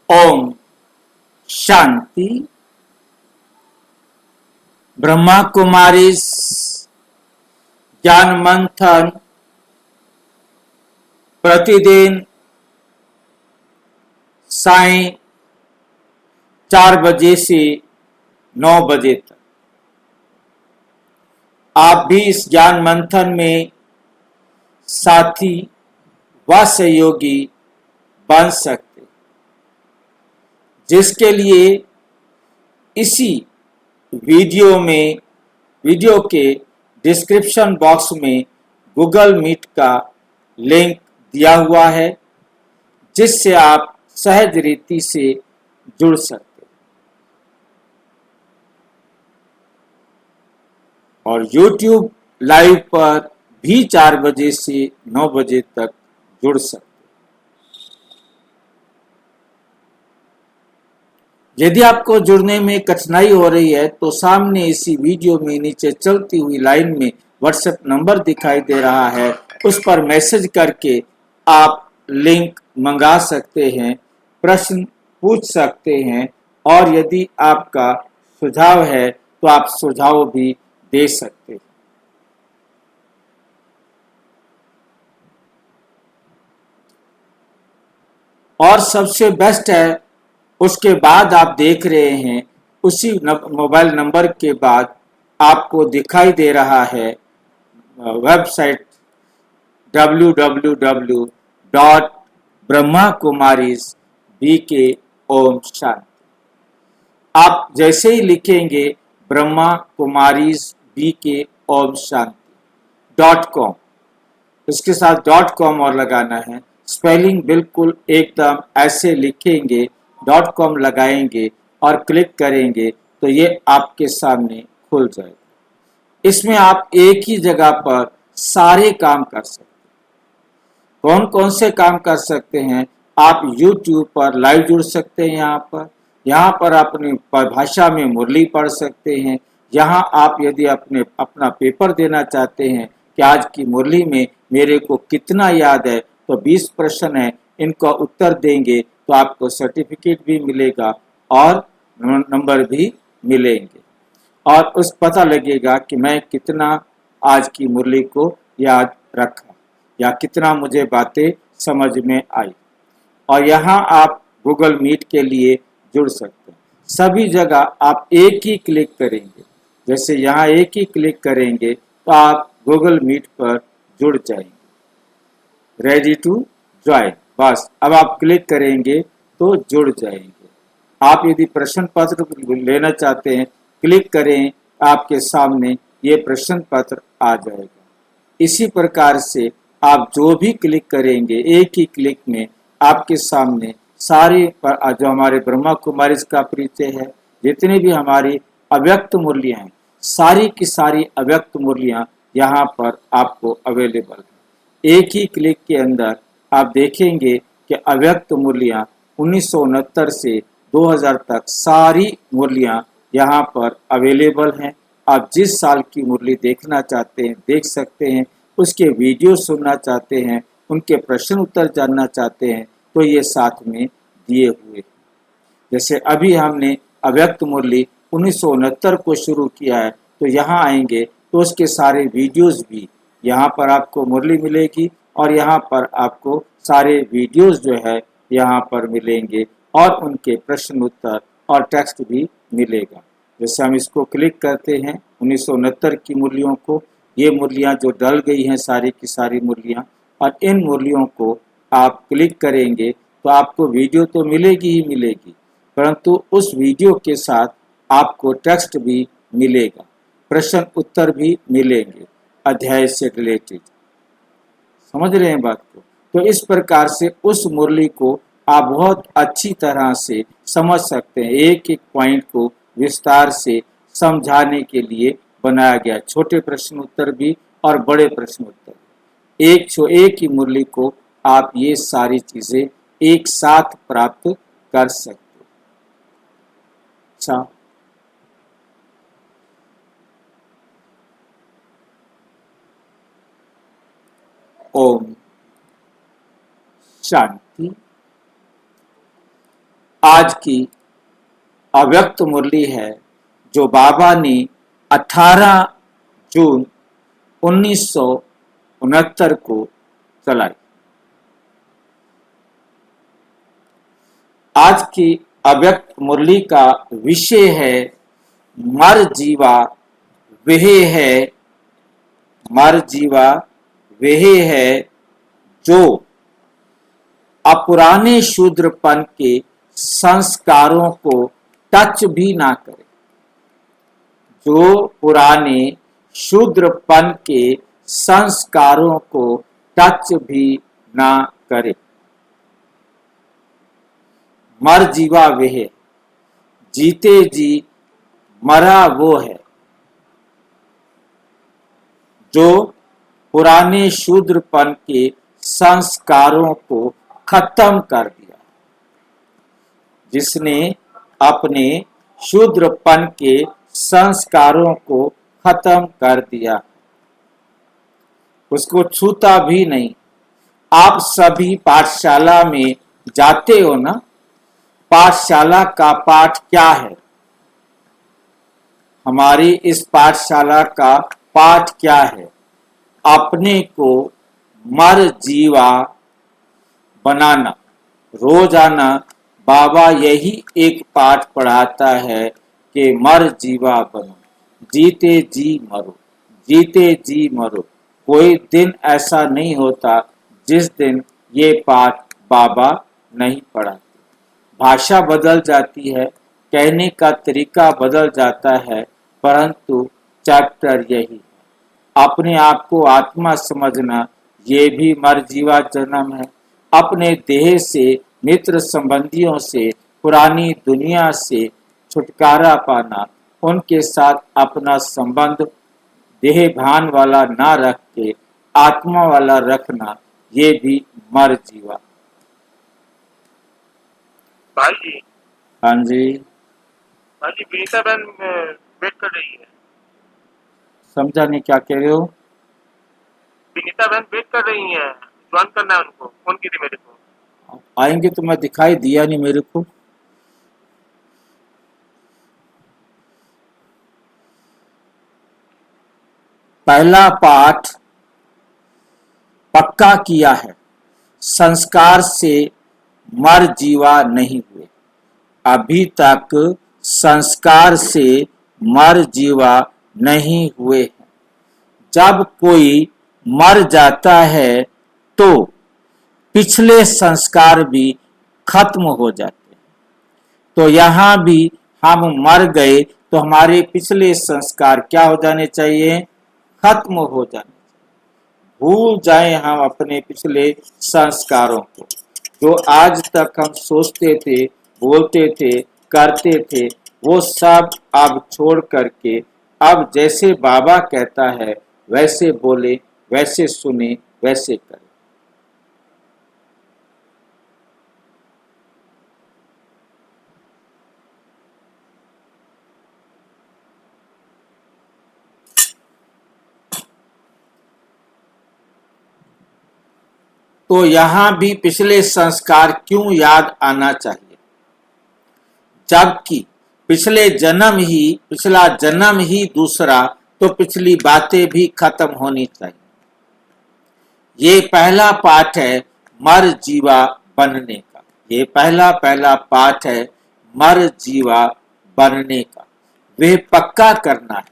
ओम शांति। ब्रह्मा कुमारी ज्ञान मंथन प्रतिदिन साय 4 बजे से 9 बजे तक। आप भी इस ज्ञान मंथन में साथी व सहयोगी बन सकते, जिसके लिए इसी वीडियो के डिस्क्रिप्शन बॉक्स में गूगल मीट का लिंक दिया हुआ है, जिससे आप सहज रीति से जुड़ सकते और YouTube लाइव पर भी 4 बजे से 9 बजे तक जुड़ सकते। यदि आपको जुड़ने में कठिनाई हो रही है तो सामने इसी वीडियो में नीचे चलती हुई लाइन में व्हाट्सएप नंबर दिखाई दे रहा है, उस पर मैसेज करके आप लिंक मंगा सकते हैं, प्रश्न पूछ सकते हैं और यदि आपका सुझाव है तो आप सुझाव भी दे सकते हैं। और सबसे बेस्ट है, उसके बाद आप देख रहे हैं उसी मोबाइल नंबर के बाद आपको दिखाई दे रहा है वेबसाइट www.brahmakumaris.bk ओम शांति। आप जैसे ही लिखेंगे ब्रह्मा कुमारीज BK ओम शांति .com, इसके साथ .com और लगाना है। स्पेलिंग बिल्कुल एकदम ऐसे लिखेंगे, .com लगाएंगे और क्लिक करेंगे तो ये आपके सामने खुल जाएगा। इसमें आप एक ही जगह पर सारे काम कर सकते हैं। कौन कौन से काम कर सकते हैं? आप YouTube पर लाइव जुड़ सकते हैं। यहाँ पर अपनी भाषा में मुरली पढ़ सकते हैं। यहाँ आप यदि अपना पेपर देना चाहते हैं कि आज की मुरली में मेरे को कितना याद है, तो 20 प्रश्न है, इनका उत्तर देंगे तो आपको सर्टिफिकेट भी मिलेगा और नंबर भी मिलेंगे और उस पता लगेगा कि मैं कितना आज की मुरली को याद रखा या कितना मुझे बातें समझ में आई। और यहाँ आप गूगल मीट के लिए जुड़ सकते हैं। सभी जगह आप एक ही क्लिक करेंगे, जैसे यहाँ एक ही क्लिक करेंगे तो आप गूगल मीट पर जुड़ जाएंगे। रेडी टू ज्वाइन, बस अब आप क्लिक करेंगे तो जुड़ जाएंगे। आप यदि प्रश्न पत्र लेना चाहते हैं, क्लिक करें, आपके सामने ये प्रश्न पत्र आ जाएगा। इसी प्रकार से आप जो भी क्लिक करेंगे, एक ही क्लिक में आपके सामने सारी जो हमारे ब्रह्मा कुमारी का परिचय है, जितनी भी हमारी अव्यक्त मुरलियाँ हैं, सारी की सारी अव्यक्त मुरलियाँ यहाँ पर आपको अवेलेबल है। एक ही क्लिक के अंदर आप देखेंगे कि अव्यक्त मुरलियाँ 1969 से 2000 तक सारी मुरलियाँ यहाँ पर अवेलेबल हैं। आप जिस साल की मुरली देखना चाहते हैं देख सकते हैं, उसके वीडियो सुनना चाहते हैं, उनके प्रश्न उत्तर जानना चाहते हैं तो ये साथ में दिए हुए। जैसे अभी हमने अव्यक्त मुरली 1969 को शुरू किया है, तो यहाँ आएंगे तो उसके सारे वीडियोस भी यहाँ पर आपको मुरली मिलेगी और यहाँ पर आपको सारे वीडियोस जो है यहाँ पर मिलेंगे और उनके प्रश्न उत्तर और टेक्स्ट भी मिलेगा। जैसे हम इसको क्लिक करते हैं 1969 की मुरलियों को, ये मुरलियाँ जो डल गई हैं सारी की सारी मुरलियाँ, और इन मुरलियों को आप क्लिक करेंगे तो आपको वीडियो तो मिलेगी ही मिलेगी, परंतु उस वीडियो के साथ आपको टेक्स्ट भी मिलेगा, प्रश्न उत्तर भी मिलेंगे अध्याय से रिलेटेड। समझ रहे हैं बात को? तो इस प्रकार से उस मुरली को आप बहुत अच्छी तरह से समझ सकते हैं। एक एक पॉइंट को विस्तार से समझाने के लिए बनाया गया, छोटे प्रश्न उत्तर भी और बड़े प्रश्न उत्तर। एक ही मुरली को आप ये सारी चीजें एक साथ प्राप्त कर सकते हो। अच्छा, ओम शांति। आज की अव्यक्त मुरली है जो बाबा ने 18 जून 1969 को चलाई। आज की अव्यक्त मुरली का विषय है मर जीवा वह है, मर जीवा वह है जो अपुराने शूद्रपन के संस्कारों को टच भी ना करे, जो पुराने शूद्रपन के संस्कारों को टच भी ना करे। मर जीवा वह, जीते जी मरा वो है जो पुराने शूद्रपन के संस्कारों को खत्म कर दिया, जिसने अपने शूद्रपन के संस्कारों को खत्म कर दिया, उसको छूता भी नहीं। आप सभी पाठशाला में जाते हो ना, पाठशाला का पाठ क्या है? हमारी इस पाठशाला का पाठ क्या है? अपने को मर जीवा बनाना। रोजाना बाबा यही एक पाठ पढ़ाता है कि मर जीवा बनो, जीते जी मरो, जीते जी मरो। कोई दिन ऐसा नहीं होता जिस दिन ये पाठ बाबा नहीं पढ़ाते। भाषा बदल जाती है, कहने का तरीका बदल जाता है, परंतु चैप्टर यही है। अपने आप को आत्मा समझना ये भी मरजीवा जन्म है। अपने देह से, मित्र संबंधियों से, पुरानी दुनिया से छुटकारा पाना, उनके साथ अपना संबंध देह भान वाला ना रख के आत्मा वाला रखना, ये भी मरजीवा। भाई जी। हाँ जी। भाई जी, विनीता बहन वेट कर रही है। समझा नहीं, क्या कह रहे हो? विनीता बहन वेट कर रही है, ज्वाइन करना है उनको, फोन की थी मेरे को। आएंगे तो मैं दिखाई दिया नहीं मेरे को। पहला पाठ पक्का किया है, संस्कार से मर जीवा नहीं हुए। अभी तक संस्कार से मर जीवा नहीं हुए हैं। जब कोई मर जाता है तो पिछले संस्कार भी खत्म हो जाते हैं। तो यहाँ भी हम मर गए तो हमारे पिछले संस्कार क्या हो जाने चाहिए? खत्म हो जाने। भूल जाएं हम अपने पिछले संस्कारों को, जो आज तक हम सोचते थे, बोलते थे, करते थे, वो सब अब छोड़ करके अब जैसे बाबा कहता है वैसे बोले, वैसे सुने, वैसे करें। तो यहां भी पिछले संस्कार क्यों याद आना चाहिए, जबकि पिछला जन्म ही दूसरा, तो पिछली बातें भी खत्म होनी चाहिए। ये पहला पाठ है मर जीवा बनने का। ये पहला पाठ है मर जीवा बनने का। वह पक्का करना है।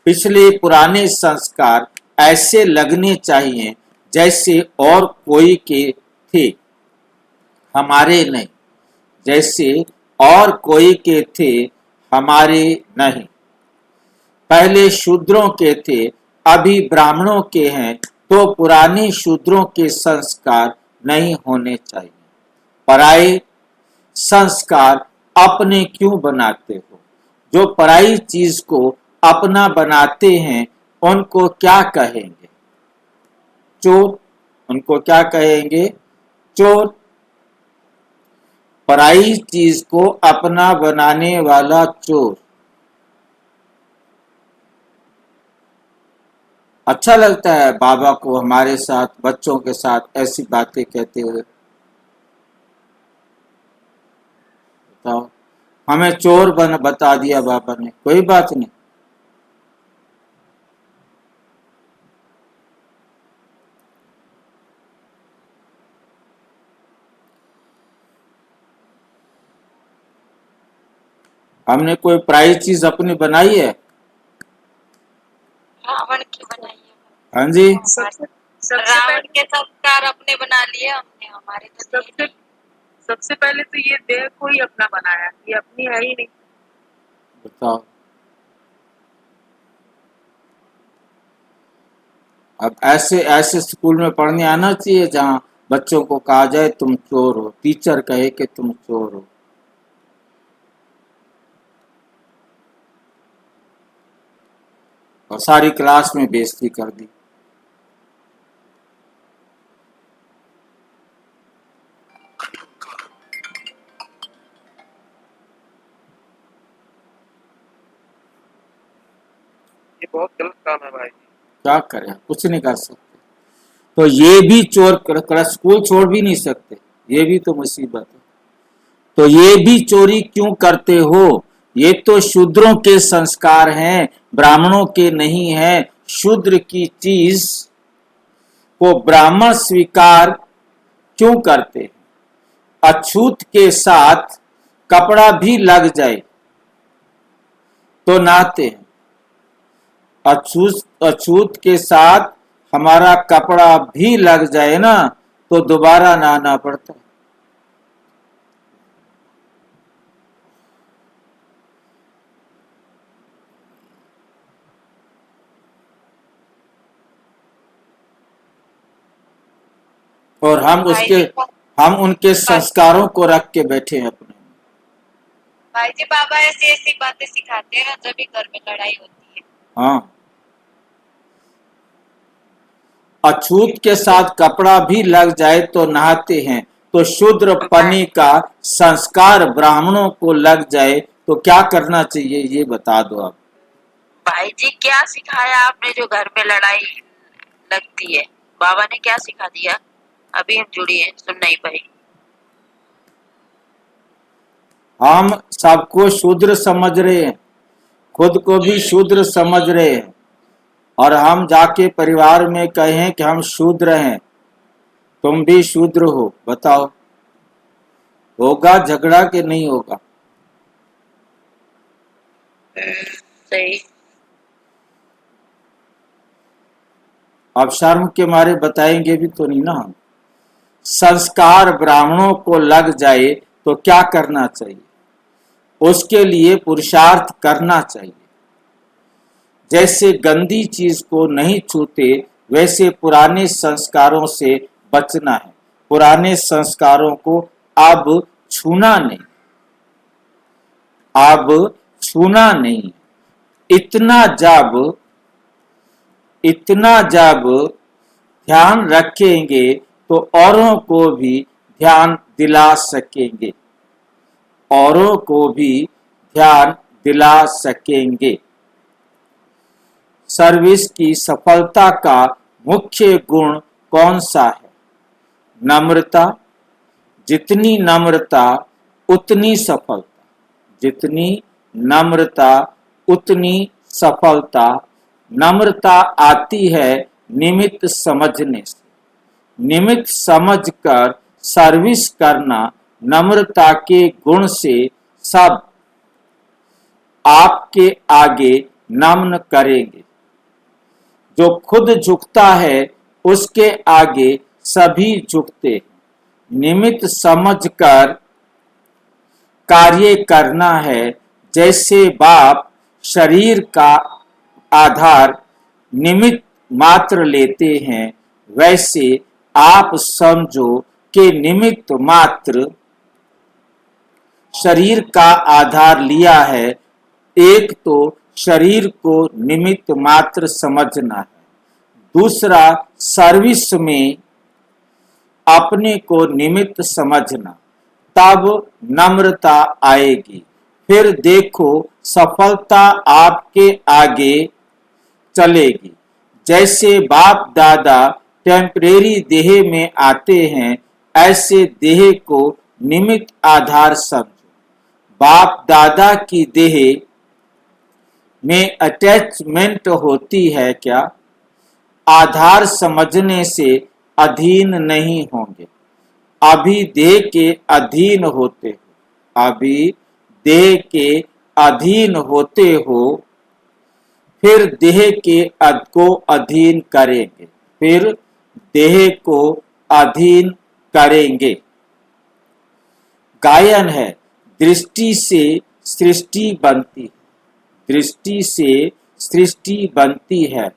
पिछले पुराने संस्कार ऐसे लगने चाहिए जैसे और कोई के थे, हमारे नहीं। जैसे और कोई के थे, हमारे नहीं। पहले शूद्रों के थे, अभी ब्राह्मणों के हैं, तो पुराने शूद्रों के संस्कार नहीं होने चाहिए। पराये संस्कार अपने क्यों बनाते हो? जो पराई चीज को अपना बनाते हैं उनको क्या कहेंगे? चोर। उनको क्या कहेंगे? चोर। पराई चीज को अपना बनाने वाला चोर। अच्छा लगता है बाबा को हमारे साथ, बच्चों के साथ ऐसी बातें कहते हुए। तो हमें चोर बता दिया बाबा ने, कोई बात नहीं। हमने कोई प्राइज चीज अपनी बनाई है? रावण की बनाई है। हाँ जी, रावण के संस्कार अपने बना लिए हमने, हमारे तो थे सबसे नहीं। सबसे पहले तो ये देह को ही अपना बनाया, ये अपनी है ही नहीं। बताओ। अब ऐसे ऐसे स्कूल में पढ़ने आना चाहिए जहाँ बच्चों को कहा जाए तुम चोर हो, टीचर कहे कि तुम चोर हो। और सारी क्लास में बेइज्जती कर दी। ये बहुत गलत काम है भाई। क्या करें, कुछ नहीं कर सकते। तो ये भी चोर स्कूल छोड़ भी नहीं सकते, ये भी तो मुसीबत है। तो ये भी चोरी क्यों करते हो? ये तो शूद्रों के संस्कार हैं, ब्राह्मणों के नहीं है। शूद्र की चीज को ब्राह्मण स्वीकार क्यों करते हैं? अछूत के साथ कपड़ा भी लग जाए तो नहाते हैं। अछूत के साथ हमारा कपड़ा भी लग जाए ना तो दोबारा नहाना पड़ता है। और हम उनके संस्कारों को रख के बैठे हैं अपने। भाई जी बाबा ऐसी ऐसी बातें सिखाते हैं जब भी घर में लड़ाई होती है। हाँ, अछूत के साथ कपड़ा भी लग जाए तो नहाते हैं। तो शूद्र पनी का संस्कार ब्राह्मणों को लग जाए तो क्या करना चाहिए, ये बता दो आप। भाई जी क्या सिखाया आपने जो घर में लड़ाई लगती है? बाबा ने क्या सिखा दिया? अभी हम जुड़ी हैं, सुन नहीं पाई। हम सबको शूद्र समझ रहे हैं, खुद को भी शूद्र समझ रहे हैं, और हम जाके परिवार में कहें कि हम शूद्र हैं, तुम भी शूद्र हो, बताओ होगा झगड़ा कि नहीं होगा? सही। अब शर्म के मारे बताएंगे भी तो नहीं ना हम। संस्कार ब्राह्मणों को लग जाए तो क्या करना चाहिए? उसके लिए पुरुषार्थ करना चाहिए। जैसे गंदी चीज को नहीं छूते वैसे पुराने संस्कारों से बचना है। पुराने संस्कारों को अब छूना नहीं, अब छूना नहीं। इतना जब ध्यान रखेंगे तो औरों को भी ध्यान दिला सकेंगे, औरों को भी ध्यान दिला सकेंगे। सर्विस की सफलता का मुख्य गुण कौन सा है? नम्रता। जितनी नम्रता उतनी सफलता, जितनी नम्रता उतनी सफलता। नम्रता आती है निमित्त समझने से। निमित्त समझकर सर्विस करना नम्रता के गुण से सब आपके आगे नम्न करेंगे। जो खुद झुकता है उसके आगे सभी झुकते हैं। निमित्त समझकर कार्य करना है। जैसे बाप शरीर का आधार निमित्त मात्र लेते हैं, वैसे आप समझो कि निमित्त मात्र शरीर का आधार लिया है। एक तो शरीर को निमित्त मात्र समझना है, दूसरा सर्विस में अपने को निमित्त समझना, तब नम्रता आएगी। फिर देखो सफलता आपके आगे चलेगी। जैसे बाप दादा टेम्परेरी देह में आते हैं, ऐसे देह को निमित्त आधार समझो। बाप दादा की देह में अटैचमेंट होती है क्या? आधार समझने से अधीन नहीं होंगे। अभी देह के अधीन होते हो, अभी देह के अधीन होते हो, फिर देह के को अधीन करेंगे, फिर देह को अधीन करेंगे। गायन है, दृष्टि से सृष्टि बनती है, दृष्टि से सृष्टि बनती है।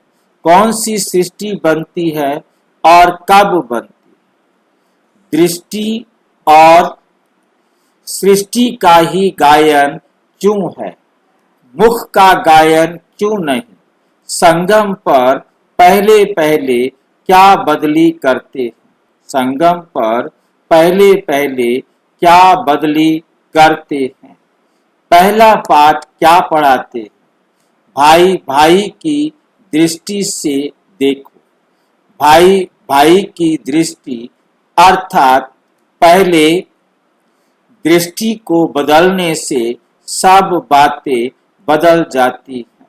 कौन सी सृष्टि बनती है और कब बनती है? दृष्टि और सृष्टि का ही गायन क्यों है? मुख का गायन क्यों नहीं? संगम पर पहले पहले क्या बदली करते हैं? संगम पर पहले पहले क्या बदली करते हैं? पहला पाठ क्या पढ़ाते हैं? भाई भाई की दृष्टि से देखो। भाई भाई की दृष्टि अर्थात पहले दृष्टि को बदलने से सब बातें बदल जाती हैं।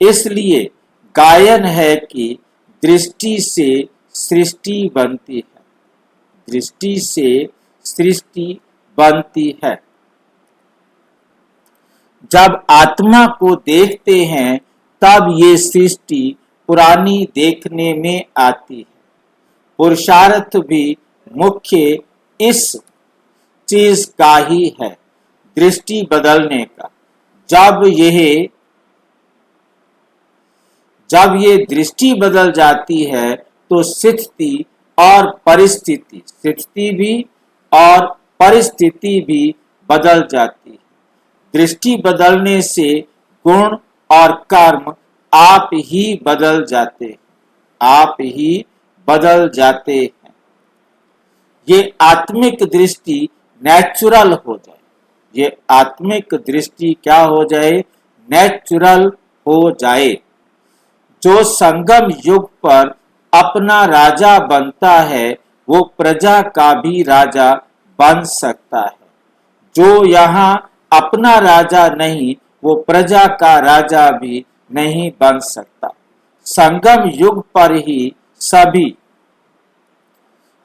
इसलिए गायन है कि दृष्टि से सृष्टि बनती है, दृष्टि से सृष्टि बनती है। जब आत्मा को देखते हैं तब ये सृष्टि पुरानी देखने में आती है। पुरुषार्थ भी मुख्य इस चीज का ही है, दृष्टि बदलने का। जब ये दृष्टि बदल जाती है तो स्थिति और परिस्थिति, स्थिति भी और परिस्थिति भी बदल जाती है। दृष्टि बदलने से गुण और कर्म आप ही बदल जाते हैं, आप ही बदल जाते हैं। ये आत्मिक दृष्टि नेचुरल हो जाए, ये आत्मिक दृष्टि क्या हो जाए? नेचुरल हो जाए। जो संगम युग पर अपना राजा बनता है वो प्रजा का भी राजा बन सकता है। जो यहाँ अपना राजा नहीं वो प्रजा का राजा भी नहीं बन सकता। संगम युग पर ही सभी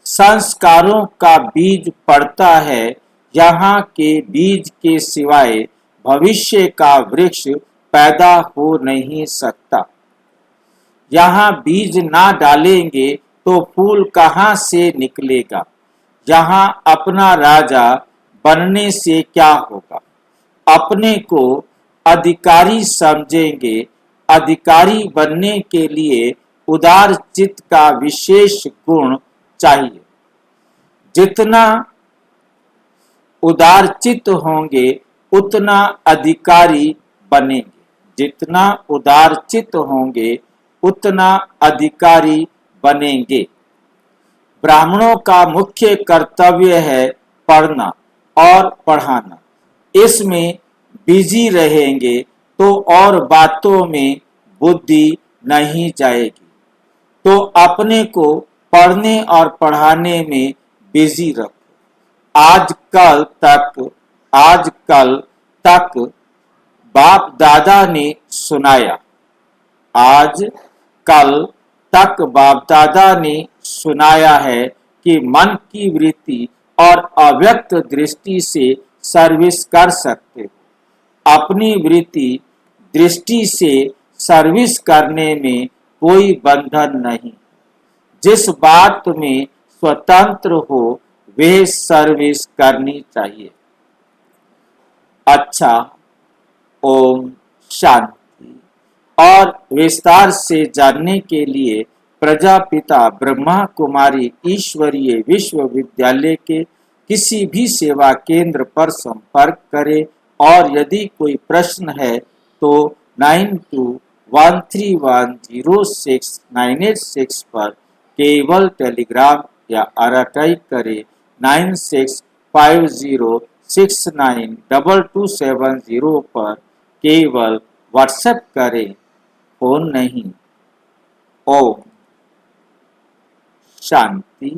संस्कारों का बीज पड़ता है। यहाँ के बीज के सिवाय भविष्य का वृक्ष पैदा हो नहीं सकता। यहाँ बीज ना डालेंगे तो फूल कहाँ से निकलेगा? यहाँ अपना राजा बनने से क्या होगा? अपने को अधिकारी समझेंगे। अधिकारी बनने के लिए उदार चित्त का विशेष गुण चाहिए। जितना उदार चित्त होंगे उतना अधिकारी बनेंगे, जितना उदार चित्त होंगे उतना अधिकारी बनेंगे। ब्राह्मणों का मुख्य कर्तव्य है पढ़ना और पढ़ाना। इसमें बिजी रहेंगे तो और बातों में बुद्धि नहीं जाएगी। तो अपने को पढ़ने और पढ़ाने में बिजी रखो। आजकल तक बाप दादा ने सुनाया, आज कल तक बाप दादा ने सुनाया है कि मन की वृत्ति और अव्यक्त दृष्टि से सर्विस कर सकते हो। अपनी वृत्ति दृष्टि से सर्विस करने में कोई बंधन नहीं। जिस बात में स्वतंत्र हो वे सर्विस करनी चाहिए। अच्छा, ओम शांति। और विस्तार से जानने के लिए प्रजापिता ब्रह्मा कुमारी ईश्वरीय विश्वविद्यालय के किसी भी सेवा केंद्र पर संपर्क करें। और यदि कोई प्रश्न है तो 9213106986 पर केवल टेलीग्राम या RTI करें। 9650692270 पर केवल व्हाट्सएप करें, फोन नहीं। ओम शांति।